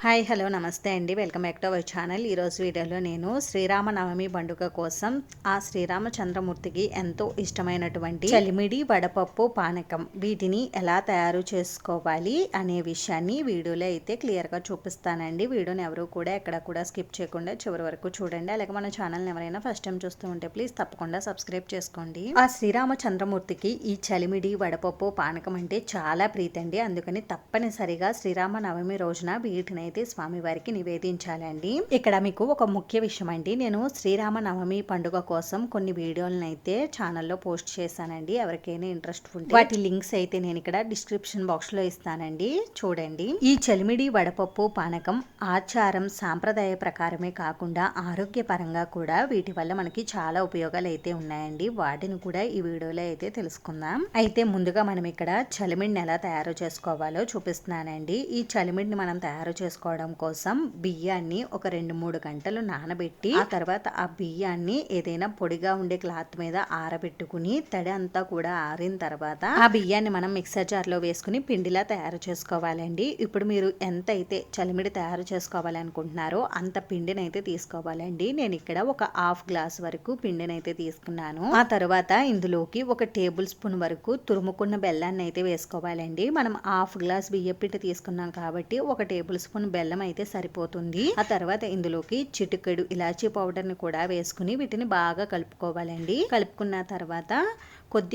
Hi hello నమస్తే అండి. Welcome back to our channel. ఈరోజు వీడియోలో నేను శ్రీరామనవమి పండుగ కోసం ఆ శ్రీరామచంద్రమూర్తికి ఎంతో ఇష్టమైనటువంటి చలిమిడి వడపప్పు పానకం వీటిని ఎలా తయారు చేసుకోవాలి అనే విషయాన్ని వీడియోలో అయితే క్లియర్గా చూపిస్తానండి. వీడియోని ఎవరు కూడా ఎక్కడ కూడా స్కిప్ చేయకుండా చివరి వరకు చూడండి. అలాగే మన ఛానల్ని ఎవరైనా ఫస్ట్ టైం చూస్తూ ఉంటే ప్లీజ్ తప్పకుండా సబ్స్క్రైబ్ చేసుకోండి. ఆ శ్రీరామచంద్రమూర్తికి ఈ చలిమిడి వడపప్పు పానకం అంటే చాలా ప్రీతి అండి. అందుకని తప్పనిసరిగా శ్రీరామనవమి రోజున వీటిని అయితే స్వామివారికి నివేదించాలండి. ఇక్కడ మీకు ఒక ముఖ్య విషయం అండి, నేను శ్రీరామనవమి పండుగ కోసం కొన్ని వీడియోలను అయితే ఛానల్లో పోస్ట్ చేశానండి. ఎవరికైనా ఇంట్రెస్ట్ ఉంటే వాటి లింక్స్ అయితే నేను ఇక్కడ డిస్క్రిప్షన్ బాక్స్ లో ఇస్తానండి, చూడండి. ఈ చలిమిడి వడపప్పు పానకం ఆచారం సాంప్రదాయ ప్రకారమే కాకుండా ఆరోగ్యపరంగా కూడా వీటి వల్ల మనకి చాలా ఉపయోగాలు అయితే ఉన్నాయండి. వాటిని కూడా ఈ వీడియోలో అయితే తెలుసుకుందాం. అయితే ముందుగా మనం ఇక్కడ చలిమిడిని ఎలా తయారు చేసుకోవాలో చూపిస్తున్నానండి. ఈ చలిమిడిని మనం తయారు చేసుకోవడం కోసం బియ్యాన్ని ఒక 2-3 గంటలు నానబెట్టి ఆ తర్వాత ఆ బియ్యాన్ని ఏదైనా పొడిగా ఉండే క్లాత్ మీద ఆరబెట్టుకుని తడి అంతా కూడా ఆరిన తర్వాత ఆ బియ్యాన్ని మనం మిక్సర్ జార్ లో వేసుకుని పిండిలా తయారు చేసుకోవాలండి. ఇప్పుడు మీరు ఎంత అయితే చలిమిడి తయారు చేసుకోవాలి అనుకుంటున్నారో అంత పిండిని అయితే తీసుకోవాలండి. నేను ఇక్కడ ఒక 1/2 గ్లాస్ వరకు పిండిని అయితే తీసుకున్నాను. ఆ తర్వాత ఇందులోకి 1 టేబుల్ స్పూన్ వరకు తురుముకున్న బెల్లాన్ని అయితే వేసుకోవాలండి. మనం 1/2 గ్లాస్ బియ్యం పిండి తీసుకున్నాం కాబట్టి 1 టేబుల్ స్పూన్ బెల్లం అయితే సరిపోతుంది. ఆ తర్వాత ఇందులోకి చిటికెడు ఇలాచీ పౌడర్ ని కూడా వేసుకుని వీటిని బాగా కలుపుకోవాలండి. కలుపుకున్న తర్వాత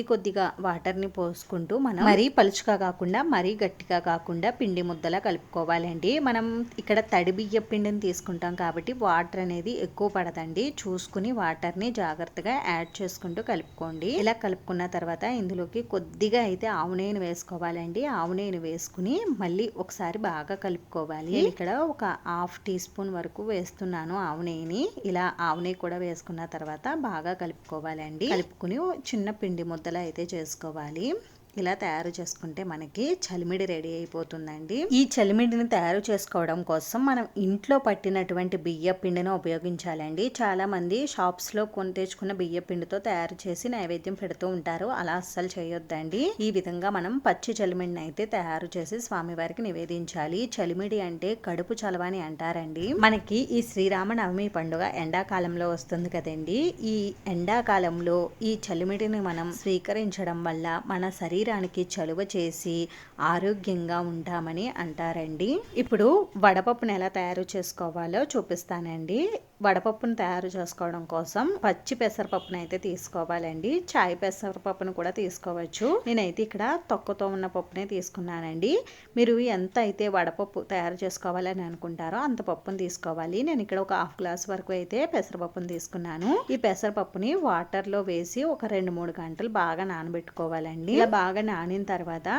కొద్దిగా వాటర్ని పోసుకుంటూ మనం మరీ పలుచుగా కాకుండా మరీ గట్టిగా కాకుండా పిండి ముద్దలా కలుపుకోవాలండి. మనం ఇక్కడ తడి బియ్య పిండిని తీసుకుంటాం కాబట్టి వాటర్ అనేది ఎక్కువ పడదండి. చూసుకుని వాటర్ని జాగ్రత్తగా యాడ్ చేసుకుంటూ కలుపుకోండి. ఇలా కలుపుకున్న తర్వాత ఇందులోకి కొద్దిగా అయితే ఆవు నెయ్యిని వేసుకోవాలండి. ఆవు నెయ్యిని వేసుకుని మళ్ళీ ఒకసారి బాగా కలుపుకోవాలి. ఇక్కడ ఒక 1/2 టీ స్పూన్ వరకు వేస్తున్నాను ఆవు నెయ్యిని. ఇలా ఆవు నెయ్యి కూడా వేసుకున్న తర్వాత బాగా కలుపుకోవాలండి. కలుపుకుని చిన్న పిండి ముద్దలు అయితే చేసుకోవాలి. ఇలా తయారు చేసుకుంటే మనకి చలిమిడి రెడీ అయిపోతుందండి. ఈ చలిమిడిని తయారు చేసుకోవడం కోసం మనం ఇంట్లో పట్టినటువంటి బియ్య పిండిని ఉపయోగించాలండి. చాలా మంది షాప్స్ లో కొని తెచ్చుకున్న బియ్య పిండితో తయారు చేసి నైవేద్యం పెడుతూ ఉంటారు. అలా అస్సలు చేయొద్దండి. ఈ విధంగా మనం పచ్చి చలిమిడిని అయితే తయారు చేసి స్వామివారికి నివేదించాలి. చలిమిడి అంటే కడుపు చలవ అని అంటారండి. మనకి ఈ శ్రీరామనవమి పండుగ ఎండాకాలంలో వస్తుంది కదండి. ఈ ఎండాకాలంలో ఈ చలిమిడిని మనం స్వీకరించడం వల్ల మన శరీరానికి చలువ చేసి ఆరోగ్యంగా ఉంటామని అంటారండి. ఇప్పుడు వడపప్పును ఎలా తయారు చేసుకోవాలో చూపిస్తానండి. వడపప్పును తయారు చేసుకోవడం కోసం పచ్చి పెసరపప్పును అయితే తీసుకోవాలండి. చాయ్ పెసరపప్పును కూడా తీసుకోవచ్చు. నేనైతే ఇక్కడ తొక్కతో ఉన్న పప్పునే తీసుకున్నానండి. మీరు ఎంత అయితే వడపప్పు తయారు చేసుకోవాలని అనుకుంటారో అంత పప్పును తీసుకోవాలి. నేను ఇక్కడ ఒక 1/2 గ్లాస్ వరకు అయితే పెసరపప్పును తీసుకున్నాను. ఈ పెసరపప్పుని వాటర్ లో వేసి ఒక 2-3 గంటలు బాగా నానబెట్టుకోవాలండి. ఇలా బాగా నానిన తర్వాత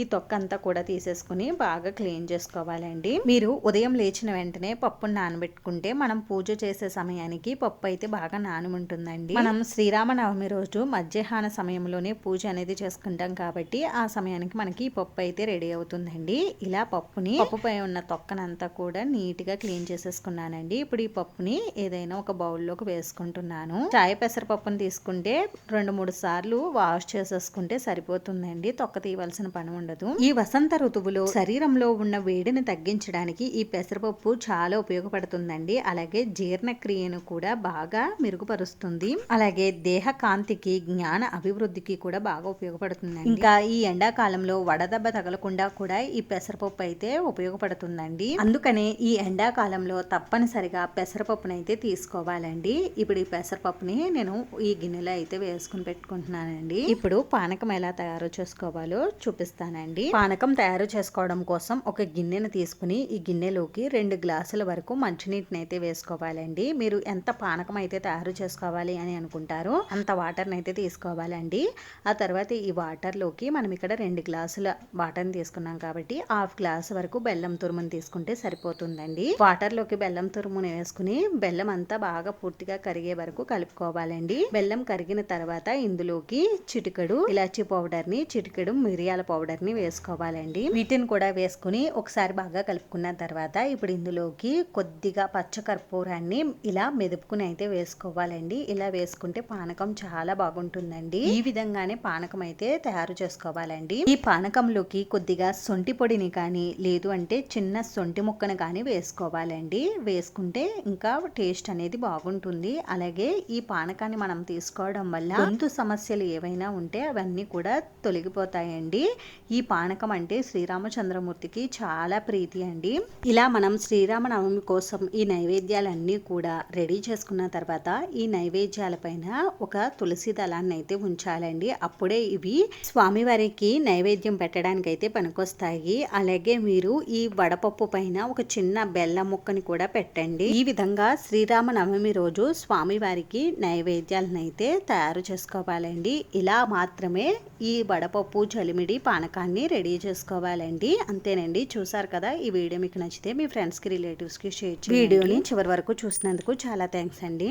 ఈ తొక్క అంతా కూడా తీసేసుకుని బాగా క్లీన్ చేసుకోవాలండి. మీరు ఉదయం లేచిన వెంటనే పప్పును నానబెట్టుకుంటే మనం పూజ చేసే సమయానికి పప్పు అయితే బాగా నాని ఉంటుందండి. మనం శ్రీరామనవమి రోజు మధ్యాహ్న సమయంలోనే పూజ అనేది చేసుకుంటాం కాబట్టి ఆ సమయానికి మనకి పప్పు అయితే రెడీ అవుతుందండి. ఇలా పప్పుపై ఉన్న తొక్కనంతా కూడా నీట్ గా క్లీన్ చేసేసుకున్నానండి. ఇప్పుడు ఈ పప్పుని ఏదైనా ఒక బౌల్లోకి వేసుకుంటున్నాను. చాయ్ పెసరపప్పుని తీసుకుంటే 2-3 సార్లు వాష్ చేసేసుకుంటే సరిపోతుందండి. తొక్క తీయవలసిన పని ఉండదు. ఈ వసంత ఋతువులో శరీరంలో ఉన్న వేడిని తగ్గించడానికి ఈ పెసరపప్పు చాలా ఉపయోగపడుతుందండి. అలాగే జీర్ణక్రియను కూడా బాగా మెరుగుపరుస్తుంది. అలాగే దేహ కాంతికి జ్ఞాన అభివృద్ధికి కూడా బాగా ఉపయోగపడుతుందండి. ఇంకా ఈ ఎండాకాలంలో వడదెబ్బ తగలకుండా కూడా ఈ పెసరపప్పు అయితే ఉపయోగపడుతుందండి. అందుకనే ఈ ఎండాకాలంలో తప్పనిసరిగా పెసరపప్పునైతే తీసుకోవాలండి. ఇప్పుడు ఈ పెసరపప్పుని నేను ఈ గిన్నెలో అయితే వేసుకుని పెట్టుకుంటున్నానండి. ఇప్పుడు పానకం ఎలా తయారు చేసుకోవాలో చూపిస్తానండి. పానకం తయారు చేసుకోవడం కోసం ఒక గిన్నెను తీసుకుని ఈ గిన్నెలోకి 2 గ్లాసుల వరకు మంచినీటిని అయితే వేసుకోవాలండి. మీరు ఎంత పానకం అయితే తయారు చేసుకోవాలి అని అనుకుంటారో అంత వాటర్ని అయితే తీసుకోవాలండి. ఆ తర్వాత ఈ వాటర్ లోకి మనం ఇక్కడ 2 గ్లాసుల వాటర్ని తీసుకున్నాం కాబట్టి 1/2 గ్లాస్ వరకు బెల్లం తురుముని తీసుకుంటే సరిపోతుందండి. వాటర్ లోకి బెల్లం తురుముని వేసుకుని బెల్లం అంతా బాగా పూర్తిగా కరిగే వరకు కలుపుకోవాలండి. బెల్లం కరిగిన తర్వాత ఇందులోకి చిటికెడు ఇలాచీ పౌడర్ ని చిటికెడు మిరియాల పౌడర్ ని వేసుకోవాలండి. వీటిని కూడా వేసుకుని ఒకసారి బాగా కలుపుకున్న తర్వాత ఇప్పుడు ఇందులోకి కొద్దిగా పచ్చకర్పూరాన్ని పానకాన్ని ఇలా మెదుపుకుని అయితే వేసుకోవాలండి. ఇలా వేసుకుంటే పానకం చాలా బాగుంటుందండి. ఈ విధంగానే పానకం అయితే తయారు చేసుకోవాలండి. ఈ పానకంలోకి కొద్దిగా సొంటి పొడిని కానీ లేదు అంటే చిన్న సొంటి ముక్కను కానీ వేసుకోవాలండి. వేసుకుంటే ఇంకా టేస్ట్ అనేది బాగుంటుంది. అలాగే ఈ పానకాన్ని మనం తీసుకోవడం వల్ల గొంతు సమస్యలు ఏవైనా ఉంటే అవన్నీ కూడా తొలగిపోతాయండి. ఈ పానకం అంటే శ్రీరామచంద్రమూర్తికి చాలా ప్రీతి అండి. ఇలా మనం శ్రీరామనవమి కోసం ఈ నైవేద్యాలన్నీ కూడా రెడీ చేసుకున్న తర్వాత ఈ నైవేద్యాల పైన ఒక తులసి దళాన్ని అయితే ఉంచాలండి. అప్పుడే ఇవి స్వామివారికి నైవేద్యం పెట్టడానికి అయితే పనికొస్తాయి. అలాగే మీరు ఈ వడపప్పు పైన ఒక చిన్న బెల్లం ముక్కని కూడా పెట్టండి. ఈ విధంగా శ్రీరామనవమి రోజు స్వామివారికి నైవేద్యాలను అయితే తయారు చేసుకోవాలండి. ఇలా మాత్రమే ఈ వడపప్పు చలిమిడి పానకాన్ని రెడీ చేసుకోవాలండి. అంతేనండి. చూసారు కదా, ఈ వీడియో మీకు నచ్చితే మీ ఫ్రెండ్స్కి రిలేటివ్స్కి షేర్ చేయండి. వీడియోని చివరి వరకు చూసినందుకు చాలా థ్యాంక్స్ అండి.